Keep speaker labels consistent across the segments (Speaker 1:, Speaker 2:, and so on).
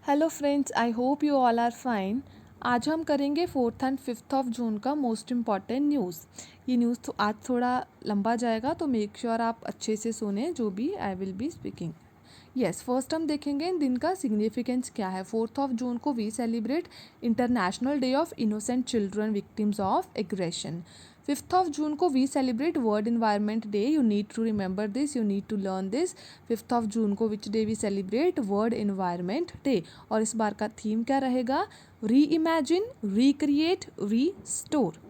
Speaker 1: Hello friends, I hope you all are fine. आज हम करेंगे 4th and 5th of June का most important news. ये news तो आज थोड़ा लंबा जाएगा, तो मेक श्योर आप अच्छे से सुने जो भी I will be speaking. Yes, first हम देखेंगे इन दिन का सिग्निफिकेंस क्या है। 4th ऑफ जून को we celebrate international day of innocent children victims of aggression. 5th of June को we celebrate world environment day. You need to remember this, you need to learn this. 5th of June को which day we celebrate world environment day. और इस बार का theme क्या रहेगा? री imagine, recreate, restore.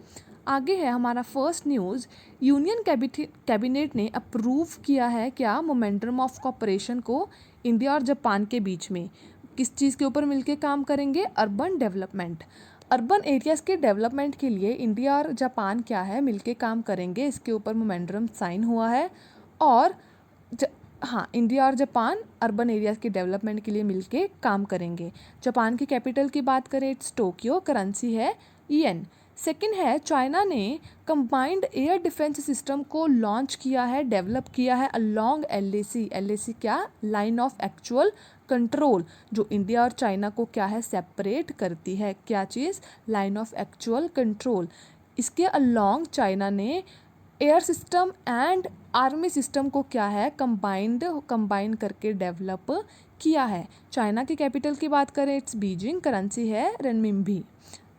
Speaker 1: आगे है हमारा फर्स्ट न्यूज़। यूनियन कैबिनेट ने अप्रूव किया है क्या? मोमेंटम ऑफ कॉपरेशन को इंडिया और जापान के बीच में। किस चीज़ के ऊपर मिलके काम करेंगे? Urban development. अर्बन एरियाज़ के डेवलपमेंट के लिए इंडिया और जापान क्या है, मिलके काम करेंगे। इसके ऊपर मोमेंटम साइन हुआ है। और हाँ, इंडिया और जापान अर्बन एरियाज़ के डेवलपमेंट के लिए मिलके काम करेंगे। जापान की कैपिटल की बात करें, इट्स टोक्यो, करेंसी है येन। सेकंड है, चाइना ने कंबाइंड एयर डिफेंस सिस्टम को लॉन्च किया है, डेवलप किया है अलोंग एलएसी। एलएसी क्या? लाइन ऑफ एक्चुअल कंट्रोल, जो इंडिया और चाइना को क्या है, सेपरेट करती है। क्या चीज़? Line of actual control. इसके अलोंग चाइना ने air system and army system को क्या है, कंबाइन करके डेवलप किया है। चाइना की कैपिटल की बात करें, इट्स बीजिंग, करेंसी है रेनमिनबी।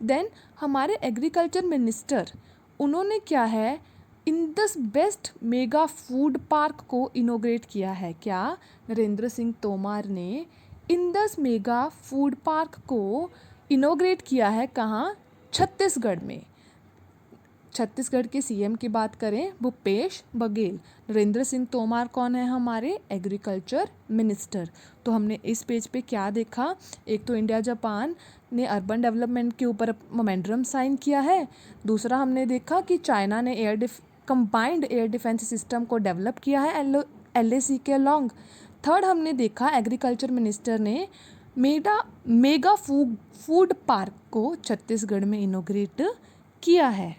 Speaker 1: देन हमारे एग्रीकल्चर मिनिस्टर, उन्होंने क्या है, Indus best mega food park को इनोग्रेट किया है। क्या? नरेंद्र सिंह तोमर ने इंडस मेगा फूड पार्क को इनोग्रेट किया है। कहाँ? छत्तीसगढ़ में। छत्तीसगढ़ के सीएम की बात करें, भूपेश बघेल। नरेंद्र सिंह तोमर कौन है? हमारे एग्रीकल्चर मिनिस्टर। तो हमने इस पेज पे क्या देखा? एक तो इंडिया जापान ने अर्बन डेवलपमेंट के ऊपर मोमेंटम साइन किया है। दूसरा हमने देखा कि चाइना ने कंबाइंड एयर डिफेंस सिस्टम को डेवलप किया है एलएसी के अलोंग। थर्ड हमने देखा एग्रीकल्चर मिनिस्टर ने मेगा फूड पार्क को छत्तीसगढ़ में इनोग्रेट किया है।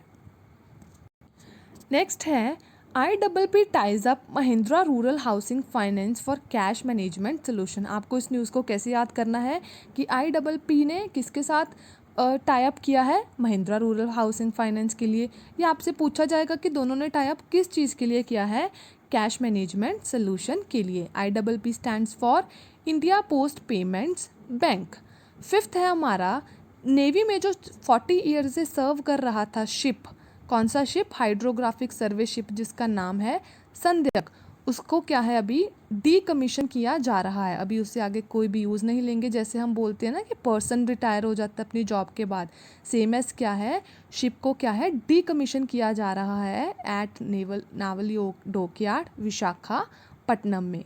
Speaker 1: नेक्स्ट है, IPP ties up Mahindra rural housing finance for cash management solution. आपको इस न्यूज़ को कैसे याद करना है कि IPP ने किसके साथ टाई अप किया है? महिंद्रा रूरल हाउसिंग फाइनेंस के लिए। ये आपसे पूछा जाएगा कि दोनों ने टाई अप किस चीज़ के लिए किया है? कैश मैनेजमेंट सोल्यूशन के लिए। IPP stands for India post payments bank. Fifth है हमारा, नेवी में जो 40 ईयर से सर्व कर रहा था शिप, कौन सा शिप? हाइड्रोग्राफिक सर्वे शिप, जिसका नाम है संध्यक। उसको क्या है, अभी डीकमीशन किया जा रहा है। अभी उससे आगे कोई भी यूज़ नहीं लेंगे। जैसे हम बोलते हैं ना कि पर्सन रिटायर हो जाता है अपनी जॉब के बाद, सेम एस क्या है, शिप को क्या है, डीकमीशन किया जा रहा है एट नावल डॉकयार्ड विशाखापट्टनम में।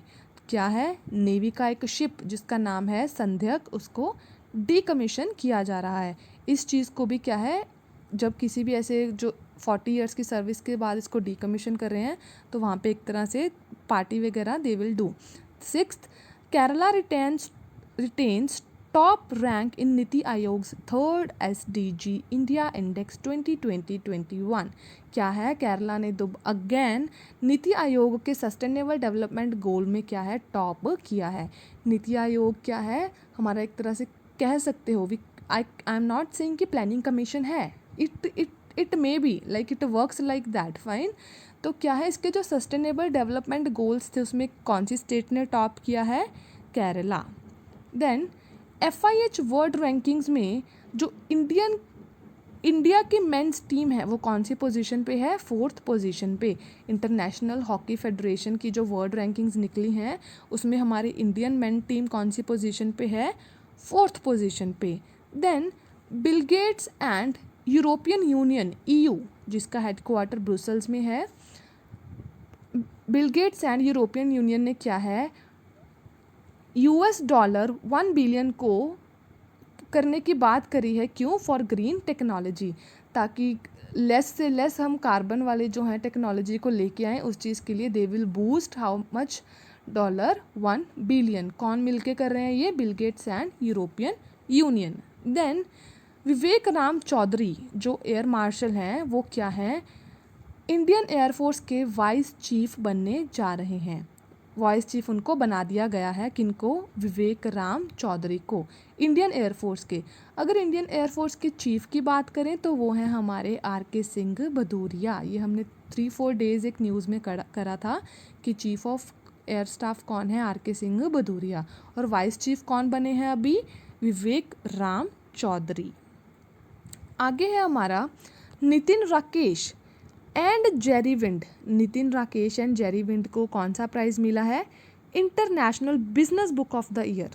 Speaker 1: क्या है? नेवी का एक शिप जिसका नाम है संध्यक, उसको डीकमीशन किया जा रहा है। इस चीज़ को भी क्या है, जब किसी भी ऐसे जो 40 ईयर्स की सर्विस के बाद इसको डीकमीशन कर रहे हैं, तो वहाँ पे एक तरह से पार्टी वगैरह they will do. Sixth, Kerala retains top rank in नीति Aayog's 3rd SDG India index 2020-21। क्या है? केरला ने अगेन नीति आयोग के सस्टेनेबल डेवलपमेंट गोल में क्या है, टॉप किया है। नीति आयोग क्या है हमारा, एक तरह से कह सकते हो, आई एम नॉट सेइंग कि प्लानिंग कमीशन है, it may be like it works like that, fine. तो क्या है, इसके जो सस्टेनेबल डेवलपमेंट गोल्स थे उसमें कौन सी स्टेट ने टॉप किया है? Kerala. Then FIH world rankings में जो इंडिया की मेंस टीम है वो कौन सी पोजीशन पे है? 4th पोजीशन पे। इंटरनेशनल हॉकी फेडरेशन की जो वर्ल्ड रैंकिंग्स निकली हैं उसमें हमारी इंडियन मेन टीम कौन सी पोजीशन पे है? 4th पोजीशन पे। Then Bill Gates and European Union EU, जिसका हेडक्वार्टर ब्रुसेल्स में है, Bill Gates and European Union ने क्या है, $1 बिलियन को करने की बात करी है। क्यों? फॉर ग्रीन टेक्नोलॉजी, ताकि लेस से लेस हम कार्बन वाले जो हैं टेक्नोलॉजी को लेके आएँ। उस चीज़ के लिए they will boost how much? $1 billion. कौन मिलके कर रहे हैं ये? Bill Gates and European Union. Then Vivek Ram Chaudhary जो एयर मार्शल हैं वो क्या हैं, इंडियन एयरफोर्स के वाइस चीफ बनने जा रहे हैं। वॉइस चीफ उनको बना दिया गया है। किनको? विवेक राम चौधरी को, इंडियन एयरफोर्स के। अगर इंडियन एयरफोर्स के चीफ की बात करें तो वो हैं हमारे आर.के. सिंह भदौरिया। ये हमने 3-4 डेज़ एक न्यूज़ में करा था कि चीफ ऑफ एयर स्टाफ कौन है? आर.के. सिंह भदौरिया। और वाइस चीफ कौन बने हैं अभी? विवेक राम चौधरी। आगे है हमारा Nitin Rakesh and Jerry wind. Nitin Rakesh and Jerry Wind को कौन सा प्राइज़ मिला है? International business book of the year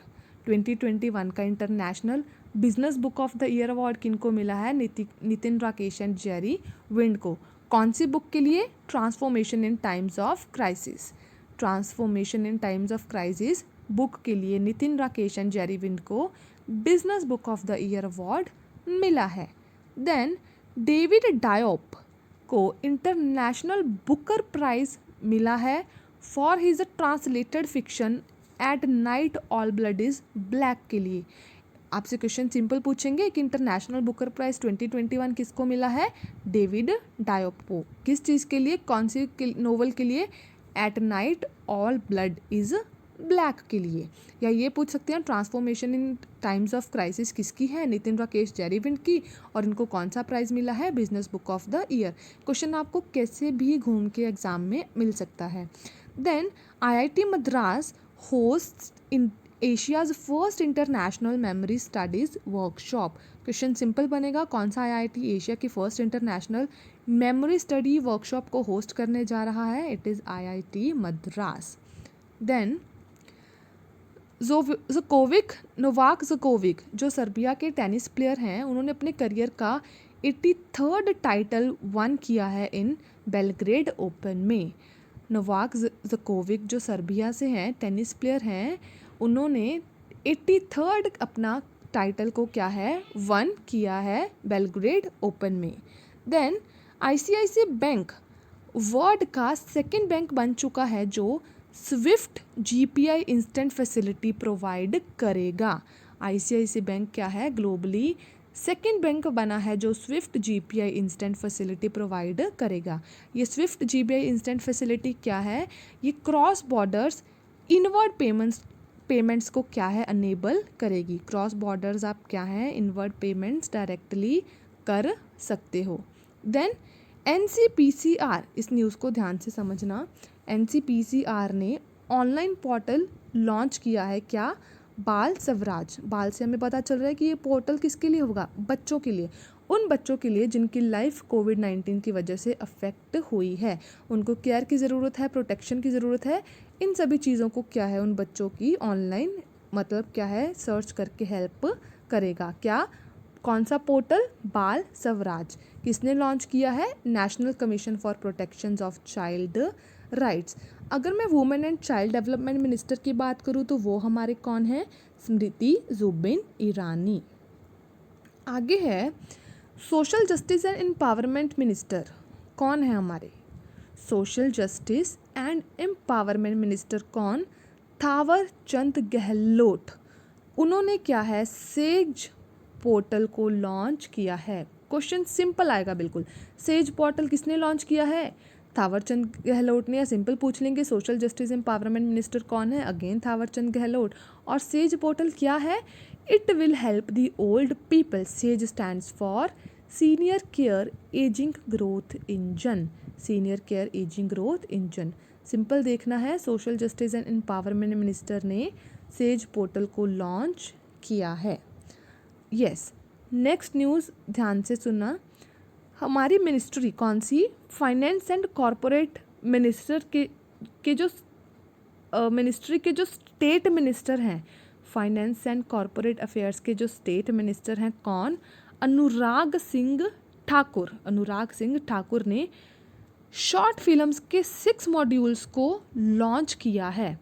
Speaker 1: 2021 का international business book of the year award किनको मिला है? Nitin Rakesh and Jerry Wind को। कौन सी बुक के लिए? Transformation in times of crisis. Transformation in times of crisis book के लिए Nitin Rakesh and Jerry Wind को business book of the year award मिला है। देन डेविड डायोप को इंटरनेशनल बुकर प्राइज मिला है for his translated fiction eight night all blood is black के लिए। आपसे क्वेश्चन सिंपल पूछेंगे कि इंटरनेशनल बुकर प्राइज 2021 किसको मिला है? डेविड डायोप को। किस चीज़ के लिए? कौन सी नोवेल के लिए? Eight night all blood is black के लिए। या ये पूछ सकते हैं transformation in times of crisis किसकी है? नितिन राकेश जेरी विंड की। और इनको कौन सा प्राइज़ मिला है? Business book of the year. Question आपको कैसे भी घूम के एग्जाम में मिल सकता है। Then IIT Madras host in Asia's first international memory studies workshop. Question simple बनेगा, कौन सा IIT एशिया की first international memory study workshop को होस्ट करने जा रहा है? It is IIT Madras. Then Novak Djokovic जो सर्बिया के टेनिस प्लेयर हैं, उन्होंने अपने करियर का 83rd टाइटल वन किया है इन बेलग्रेड ओपन में। नोवाक जोकोविक जो सर्बिया से हैं, टेनिस प्लेयर हैं, उन्होंने 83rd अपना टाइटल को क्या है? वन किया है बेलग्रेड ओपन में। देन ICICI बैंक वर्ल्ड का सेकेंड बैंक बन चुका है जो Swift GPI instant facility provide करेगा। ICICI बैंक क्या है? ग्लोबली सेकेंड बैंक बना है जो Swift GPI instant facility provide करेगा। ये स्विफ्ट GPI इंस्टेंट फैसिलिटी क्या है? ये क्रॉस बॉर्डर्स इनवर्ड पेमेंट्स को क्या है? अनेबल करेगी। क्रॉस बॉर्डर्स आप क्या है? इनवर्ड पेमेंट्स डायरेक्टली कर सकते हो। देन NCPCR, इस न्यूज़ को ध्यान से समझना। NCPCR ने ऑनलाइन पोर्टल लॉन्च किया है। क्या? बाल स्वराज। बाल से हमें पता चल रहा है कि ये पोर्टल किसके लिए होगा? बच्चों के लिए। उन बच्चों के लिए जिनकी लाइफ कोविड-19 की वजह से अफेक्ट हुई है, उनको केयर की ज़रूरत है, प्रोटेक्शन की ज़रूरत है। इन सभी चीज़ों को क्या है? उन बच्चों की ऑनलाइन मतलब क्या है? सर्च करके हेल्प करेगा। क्या? कौन सा पोर्टल? बाल स्वराज। किसने लॉन्च किया है? National commission for protection of child rights. अगर मैं women and child development minister की बात करूँ तो वो हमारे कौन है? स्मृति जुबिन ईरानी। आगे है social justice and empowerment minister. कौन है हमारे? Social justice and empowerment minister कौन? थावर चंद गहलोत। उन्होंने क्या है? सेज पोर्टल को लॉन्च किया है। क्वेश्चन सिंपल आएगा बिल्कुल। सेज पोर्टल किसने लॉन्च किया है? थावरचंद गहलोत ने। या सिंपल पूछ लेंगे सोशल जस्टिस एम्पावरमेंट मिनिस्टर कौन है? अगेन थावरचंद गहलोत। और सेज पोर्टल क्या है? It will help the old people. Says stands for senior care ageing growth engine. Senior care ageing growth engine. Simple देखना है, social justice and empowerment minister ने says portal को launch किया है। Yes, next news ध्यान से सुनना। हमारी मिनिस्ट्री कौन सी? फाइनेंस एंड कॉरपोरेट मिनिस्टर के जो मिनिस्ट्री के जो स्टेट मिनिस्टर हैं, फाइनेंस एंड कॉरपोरेट अफेयर्स के जो स्टेट मिनिस्टर हैं कौन? अनुराग सिंह ठाकुर। अनुराग सिंह ठाकुर ने शॉर्ट फिल्म्स के 6 मॉड्यूल्स को लॉन्च किया है।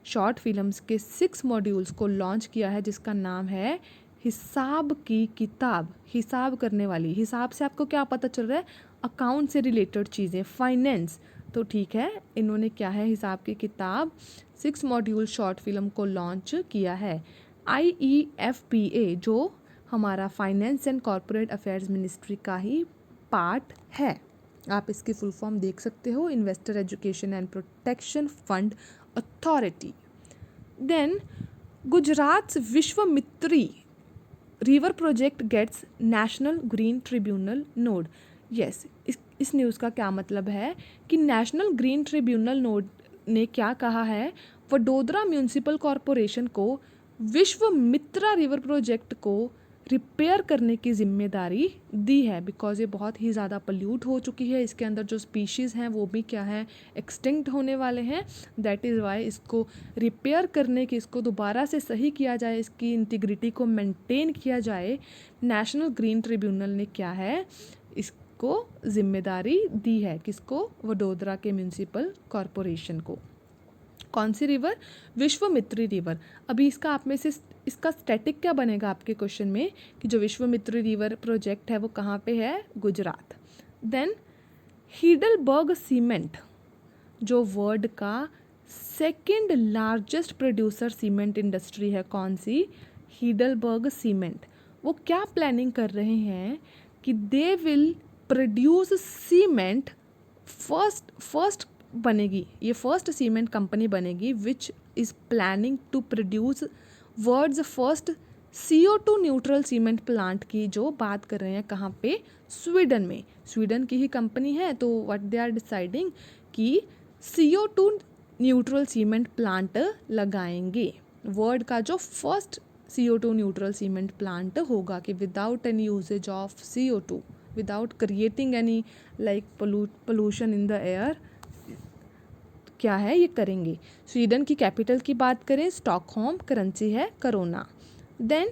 Speaker 1: शॉर्ट फिल्म्स के 6 मॉड्यूल्स को लॉन्च किया है जिसका नाम है हिसाब की किताब। हिसाब करने वाली। हिसाब से आपको क्या पता चल रहा है? अकाउंट से रिलेटेड चीज़ें, फाइनेंस। तो ठीक है, इन्होंने क्या है? हिसाब की किताब 6 मॉड्यूल शॉर्ट फिल्म को लॉन्च किया है। IEFPA जो हमारा finance and corporate affairs ministry का ही पार्ट है। आप इसकी फुल फॉर्म देख सकते हो, investor education and protection fund Authority. Then Gujarat's Vishwamitri river project gets national green tribunal nod. Yes, इस न्यूज़ का क्या मतलब है कि नेशनल ग्रीन ट्रिब्यूनल नोड ने क्या कहा है, वडोदरा म्यूनिसिपल कॉरपोरेशन को विश्वमित्रा रिवर प्रोजेक्ट को रिपेयर करने की जिम्मेदारी दी है, बिकॉज ये बहुत ही ज़्यादा पल्यूट हो चुकी है. इसके अंदर जो स्पीशीज़ हैं वो भी क्या है, एक्सटिंक्ट होने वाले हैं. दैट इज़ वाई इसको रिपेयर करने की, इसको दोबारा से सही किया जाए, इसकी इंटीग्रिटी को मेंटेन किया जाए. नेशनल ग्रीन ट्रिब्यूनल ने क्या है, इसको जिम्मेदारी दी है. किसको? वडोदरा के म्यूनिसिपल कॉरपोरेशन को. कौन सी रिवर? विश्वमित्री रिवर. अभी इसका आप में से इसका स्टैटिक क्या बनेगा आपके क्वेश्चन में कि जो विश्वमित्री रिवर प्रोजेक्ट है वो कहाँ पे है? गुजरात. देन हिडलबर्ग सीमेंट, जो वर्ल्ड का second largest producer cement industry है. कौन सी? Heidelberg cement. वो क्या प्लानिंग कर रहे हैं कि they will produce cement, first बनेगी, ये फर्स्ट सीमेंट कंपनी बनेगी which is planning to produce world's first CO2 neutral cement plant की जो बात कर रहे हैं. कहाँ पे? स्वीडन में. स्वीडन की ही कंपनी है, तो व्हाट दे आर डिसाइडिंग कि CO2 न्यूट्रल सीमेंट प्लांट लगाएंगे. वर्ल्ड का जो first CO2 neutral cement plant होगा कि without any usages of CO2, without creating any like pollution in the air, क्या है ये करेंगे. स्वीडन की कैपिटल की बात करें, स्टॉकहोम. करेंसी है krona. Then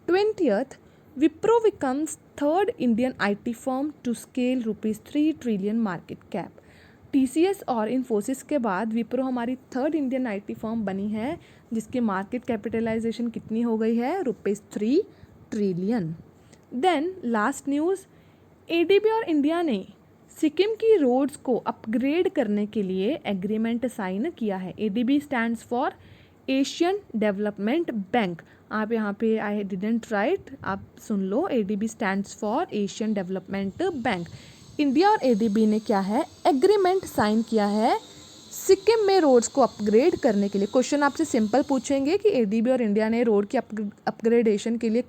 Speaker 1: 20th, Wipro becomes third Indian IT firm to scale ₹3 trillion market cap. TCS और इन्फोसिस के बाद विप्रो हमारी थर्ड इंडियन IT फर्म बनी है जिसकी मार्केट कैपिटलाइजेशन कितनी हो गई है? ₹3 trillion. Then last news, ADB और इंडिया ने सिक्किम की रोड्स को अपग्रेड करने के लिए एग्रीमेंट साइन किया है. ADB stands for Asian development bank. आप यहाँ पे आई डिडेंट राइट, आप सुन लो. ADB stands for Asian development bank. India और ADB ने क्या है, एग्रीमेंट साइन किया है सिक्किम में रोड्स को अपग्रेड करने के लिए. क्वेश्चन आपसे सिंपल पूछेंगे कि ADB और इंडिया ने रोड की अपग्रेडेशन के लिए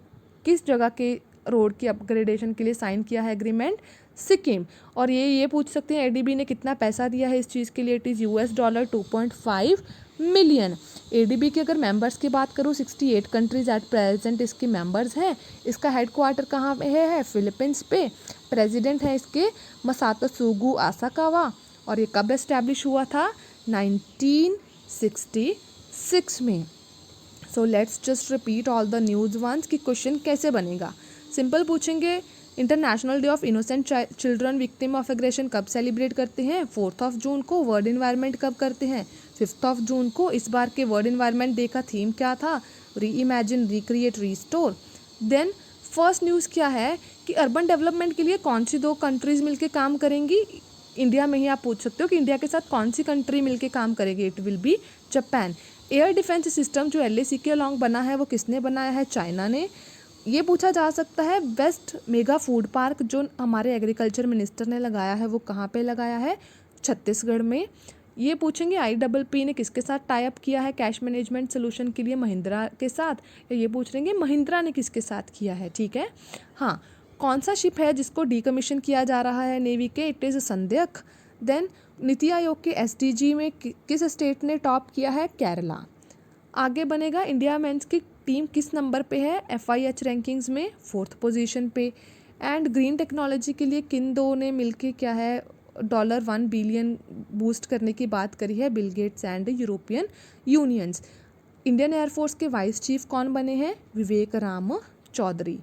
Speaker 1: किस जगह के रोड की अपग्रेडेशन के लिए साइन किया है एग्रीमेंट? सिक्किम. और ये पूछ सकते हैं ADB ने कितना पैसा दिया है इस चीज़ के लिए? It is $2.5 million. ADB के अगर मेंबर्स की बात करूँ, 68 कंट्रीज एट प्रेजेंट इसके मेंबर्स हैं. इसका हेडक्वार्टर कहाँ पे है? फिलीपींस पे. प्रेसिडेंट है इसके मसातसुगु आसाकावा. और ये कब एस्टैब्लिश हुआ था? 1966 में. So let's just repeat all the news once कि क्वेश्चन कैसे बनेगा. सिंपल पूछेंगे, international day of innocent children victim of aggression कब सेलिब्रेट करते हैं? 4 जून को. वर्ल्ड इन्वायरमेंट कब करते हैं? 5 जून को. इस बार के वर्ल्ड इन्वायरमेंट डे का थीम क्या था? Reimagine, recreate, restore. Then first news क्या है कि अर्बन डेवलपमेंट के लिए कौन सी 2 कंट्रीज मिलके काम करेंगी? इंडिया में ही आप पूछ सकते हो कि इंडिया के साथ कौन सी कंट्री मिलके काम करेगी? It will be Japan. Air defence system जो LAC के अलॉन्ग बना है वो किसने बनाया है? चाइना ने. ये पूछा जा सकता है बेस्ट मेगा फूड पार्क जो हमारे एग्रीकल्चर मिनिस्टर ने लगाया है वो कहाँ पे लगाया है? छत्तीसगढ़ में. ये पूछेंगे IPP ने किसके साथ टाई अप किया है कैश मैनेजमेंट सोल्यूशन के लिए? महिंद्रा के साथ. या ये पूछ लेंगे महिंद्रा ने किसके साथ किया है? ठीक है. हाँ, कौन सा शिप है जिसको डीकमीशन किया जा रहा है नेवी के? It is संध्याक. Then NITI Aayog के SDG में किस स्टेट ने टॉप किया है? केरला. आगे बनेगा, इंडिया मेंस की टीम किस नंबर पे है FIH रैंकिंग्स में? 4th पोजीशन पे. एंड ग्रीन टेक्नोलॉजी के लिए किन 2 ने मिलके क्या है $1 बिलियन बूस्ट करने की बात करी है? Bill Gates and European Unions. Indian air force के वाइस चीफ कौन बने हैं? Vivek Ram Chaudhary.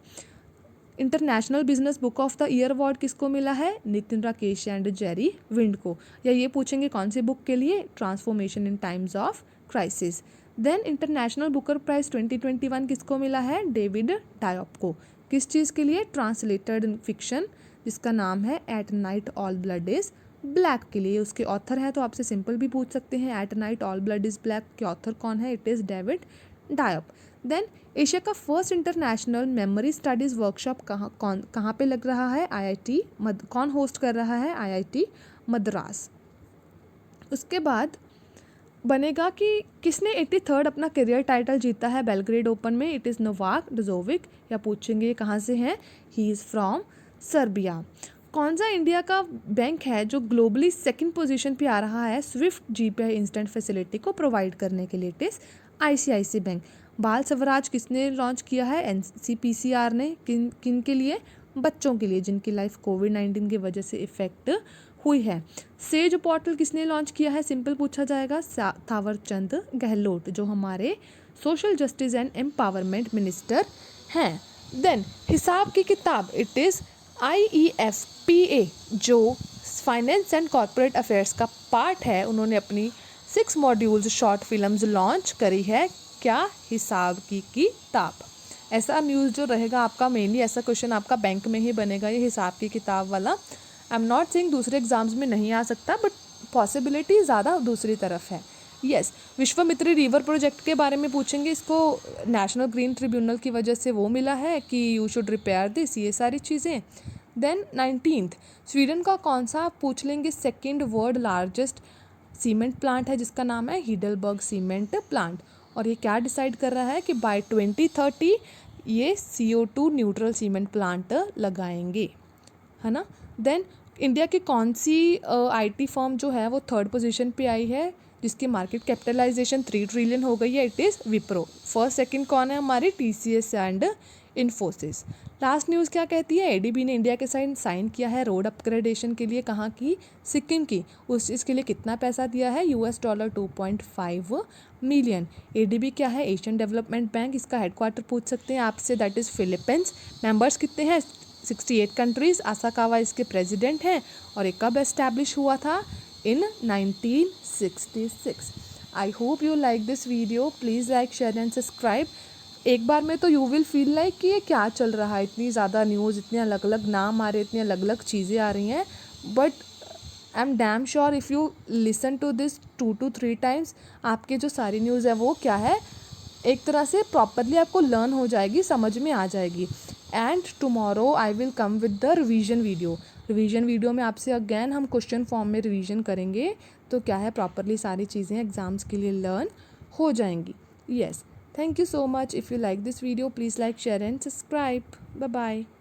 Speaker 1: International business book of the year award किसको मिला है? Nitin Rakesh and Jerry Wind को. या ये पूछेंगे कौन सी बुक के लिए? Transformation in times of crisis. Then international Booker prize 2021 किसको मिला है? डेविड डायप को. किस चीज़ के लिए? ट्रांसलेटेड फिक्शन जिसका नाम है eight night all blood is black के लिए. उसके ऑथर हैं तो आपसे सिंपल भी पूछ सकते हैं, at night all blood is black के ऑथर कौन है? It is David Diop. Then Asia का first international memory studies workshop कहाँ पे लग रहा है? IIT कौन होस्ट कर रहा है? IIT मद्रास. उसके बाद बनेगा कि किसने 83rd अपना करियर टाइटल जीता है बेलग्रेड ओपन में। इट इज़ नोवाक जोकोविच, या पूछेंगे ये कहाँ से हैं, ही इज़ फ्रॉम सर्बिया। कौन सा इंडिया का बैंक है जो ग्लोबली सेकंड पोजीशन पे आ रहा है स्विफ्ट जीपीआई इंस्टेंट फैसिलिटी को प्रोवाइड करने के लिए? It is ICICI bank. Bal Swaraj किसने लॉन्च किया है? एनसीपीसीआर ने। किन किन के लिए? बच्चों के लिए जिनकी लाइफ कोविड-19 की वजह से इफ़ेक्ट हुई है। सेज पोर्टल किसने लॉन्च किया है? सिंपल पूछा जाएगा, थावरचंद गहलोत, जो हमारे social justice and empowerment minister हैं। देन हिसाब की किताब, इट इज़ IEFPA, जो फाइनेंस एंड कॉर्पोरेट अफेयर्स का पार्ट है, उन्होंने अपनी 6 मॉड्यूल्स शॉर्ट फिल्म्स लॉन्च करी है। क्या? हिसाब की किताब। ऐसा न्यूज़ जो रहेगा आपका, मेनली ऐसा क्वेश्चन आपका बैंक में ही बनेगा, ये हिसाब की किताब वाला। आई एम नॉट सेइंग दूसरे एग्जाम्स में नहीं आ सकता, बट पॉसिबिलिटी ज़्यादा दूसरी तरफ है। यस, विश्वामित्री रिवर प्रोजेक्ट के बारे में पूछेंगे, इसको नेशनल ग्रीन ट्रिब्यूनल की वजह से वो मिला है कि यू शुड रिपेयर दिस, ये सारी चीज़ें। देन 19th, स्वीडन का कौन सा पूछ लेंगे second world largest cement plant है, जिसका नाम है हिडलबर्ग सीमेंट प्लांट। और ये क्या डिसाइड कर रहा है कि बाय 2030 ये CO2 न्यूट्रल सीमेंट प्लांट लगाएंगे, है ना। देन इंडिया की कौन सी IT फर्म जो है वो 3rd पोजीशन पे आई है, जिसकी मार्केट कैपिटलाइजेशन 3 ट्रिलियन हो गई है? It is Wipro. First second कौन है? हमारी TCS and Infosys. Last news क्या कहती है? ADB ने इंडिया के साथ साइन किया है रोड अपग्रेडेशन के लिए। कहाँ की? सिक्किम की। उस चीज़ के लिए कितना पैसा दिया है? $2.5 मिलियन। ADB क्या है? Asian development bank. इसका हेडक्वार्टर पूछ सकते हैं आपसे, दैट इज़ फिलीपींस। मेंबर्स कितने हैं? 68 कंट्रीज़। आसाकावा इसके प्रेसिडेंट हैं। और ये कब एस्टैब्लिश हुआ था? इन 1966। आई hope you like this video. Please like, share and subscribe. एक बार में तो यू विल फील लाइक कि ये क्या चल रहा है, इतनी ज़्यादा न्यूज़, इतने अलग अलग नाम आ रहे हैं, इतनी अलग अलग चीज़ें आ रही हैं, but I am damn sure if you listen to this 2 to 3 times, आपके जो सारी न्यूज़ है वो क्या है, एक तरह से प्रॉपरली आपको लर्न हो जाएगी, समझ में आ जाएगी। And tomorrow I will come with the revision video. Revision video में आपसे अगेन हम क्वेश्चन फॉर्म में रिवीजन करेंगे, तो क्या है, प्रॉपरली सारी चीज़ें एग्जाम्स के लिए लर्न हो जाएंगी। Yes, thank you so much. If you like this video, please like, share and subscribe. Bye bye.